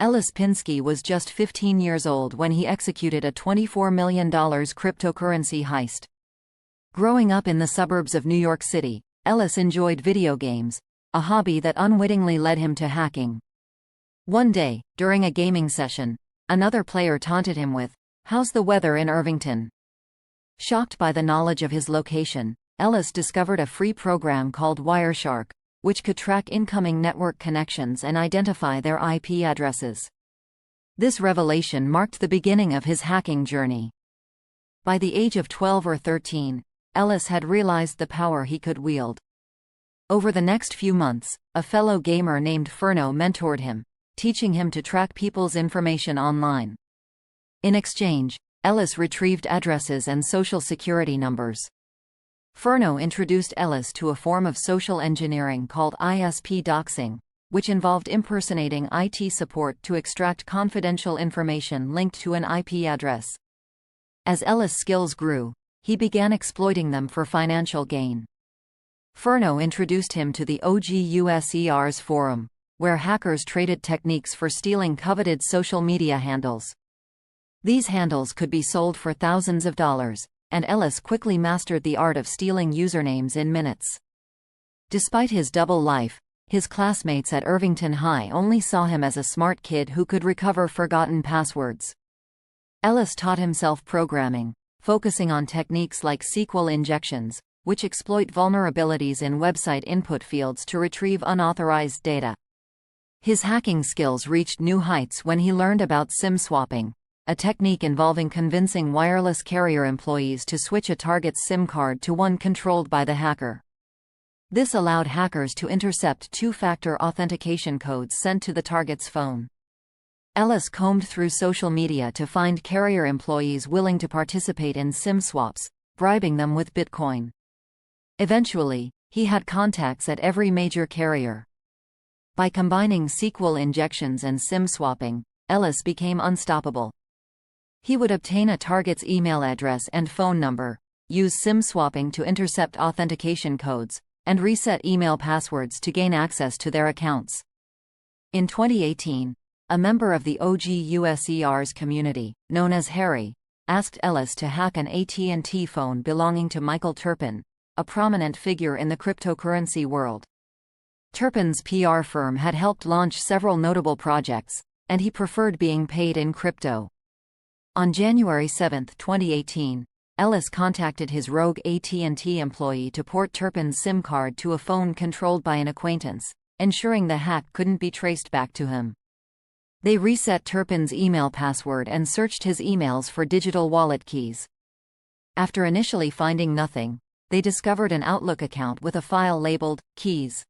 Ellis Pinsky was just 15 years old when he executed a $24 million cryptocurrency heist. Growing up in the suburbs of New York City, Ellis enjoyed video games, a hobby that unwittingly led him to hacking. One day, during a gaming session, another player taunted him with, "How's the weather in Irvington?" Shocked by the knowledge of his location, Ellis discovered a free program called Wireshark, which could track incoming network connections and identify their IP addresses. This revelation marked the beginning of his hacking journey. By the age of 12 or 13, Ellis had realized the power he could wield. Over the next few months, a fellow gamer named Furno mentored him, teaching him to track people's information online. In exchange, Ellis retrieved addresses and social security numbers. Furno introduced Ellis to a form of social engineering called ISP doxing, which involved impersonating IT support to extract confidential information linked to an IP address. As Ellis' skills grew, he began exploiting them for financial gain. Furno introduced him to the OGUSER's forum, where hackers traded techniques for stealing coveted social media handles. These handles could be sold for thousands of dollars, and Ellis quickly mastered the art of stealing usernames in minutes. Despite his double life, his classmates at Irvington High only saw him as a smart kid who could recover forgotten passwords. Ellis taught himself programming, focusing on techniques like SQL injections, which exploit vulnerabilities in website input fields to retrieve unauthorized data. His hacking skills reached new heights when he learned about SIM swapping, a technique involving convincing wireless carrier employees to switch a target's SIM card to one controlled by the hacker. This allowed hackers to intercept two-factor authentication codes sent to the target's phone. Ellis combed through social media to find carrier employees willing to participate in SIM swaps, bribing them with Bitcoin. Eventually, he had contacts at every major carrier. By combining SQL injections and SIM swapping, Ellis became unstoppable. He would obtain a target's email address and phone number, use SIM swapping to intercept authentication codes, and reset email passwords to gain access to their accounts. In 2018, a member of the OGUSER's community, known as Harry, asked Ellis to hack an AT&T phone belonging to Michael Turpin, a prominent figure in the cryptocurrency world. Turpin's PR firm had helped launch several notable projects, and he preferred being paid in crypto. On January 7, 2018, Ellis contacted his rogue AT&T employee to port Turpin's SIM card to a phone controlled by an acquaintance, ensuring the hack couldn't be traced back to him. They reset Turpin's email password and searched his emails for digital wallet keys. After initially finding nothing, they discovered an Outlook account with a file labeled "Keys."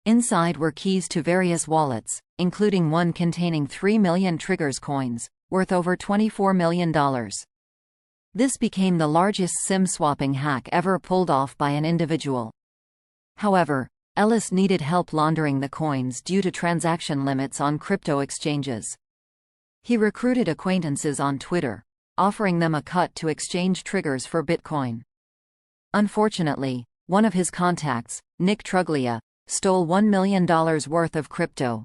Inside were keys to various wallets, including one containing 3 million Triggers coins, worth over $24 million. This became the largest SIM swapping hack ever pulled off by an individual. However, Ellis needed help laundering the coins due to transaction limits on crypto exchanges. He recruited acquaintances on Twitter, offering them a cut to exchange Triggers for Bitcoin. Unfortunately, one of his contacts, Nick Truglia, stole $1 million worth of crypto.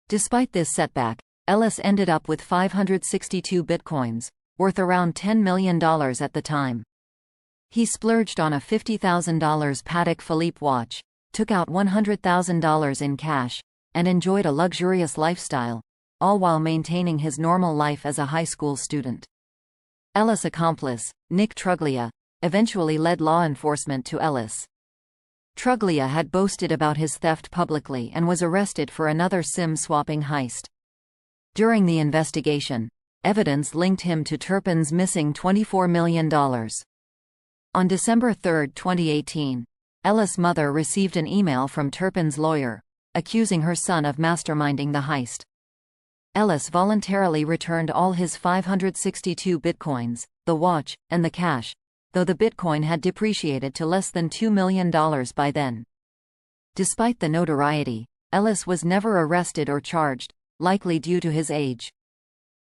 Despite this setback, Ellis ended up with 562 bitcoins, worth around $10 million at the time. He splurged on a $50,000 Patek Philippe watch, took out $100,000 in cash, and enjoyed a luxurious lifestyle, all while maintaining his normal life as a high school student. Ellis' accomplice, Nick Truglia, eventually led law enforcement to Ellis. Truglia had boasted about his theft publicly and was arrested for another SIM swapping heist. During the investigation, evidence linked him to Turpin's missing $24 million. On December 3, 2018, Ellis' mother received an email from Turpin's lawyer, accusing her son of masterminding the heist. Ellis voluntarily returned all his 562 bitcoins, the watch, and the cash, though the Bitcoin had depreciated to less than $2 million by then. Despite the notoriety, Ellis was never arrested or charged, likely due to his age.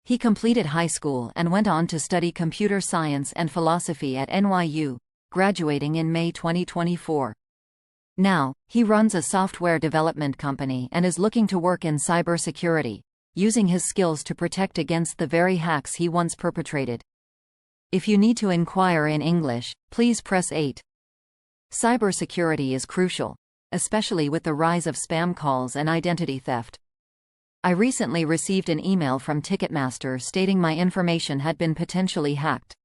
He completed high school and went on to study computer science and philosophy at NYU, graduating in May 2024. Now, he runs a software development company and is looking to work in cybersecurity, using his skills to protect against the very hacks he once perpetrated. If you need to inquire in English, please press 8. Cybersecurity is crucial, especially with the rise of spam calls and identity theft. I recently received an email from Ticketmaster stating my information had been potentially hacked.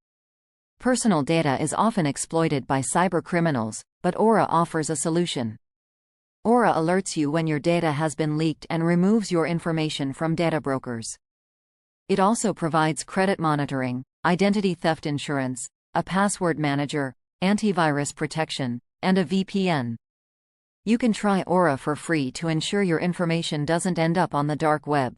Personal data is often exploited by cybercriminals, but Aura offers a solution. Aura alerts you when your data has been leaked and removes your information from data brokers. It also provides credit monitoring, identity theft insurance, a password manager, antivirus protection, and a VPN. You can try Aura for free to ensure your information doesn't end up on the dark web.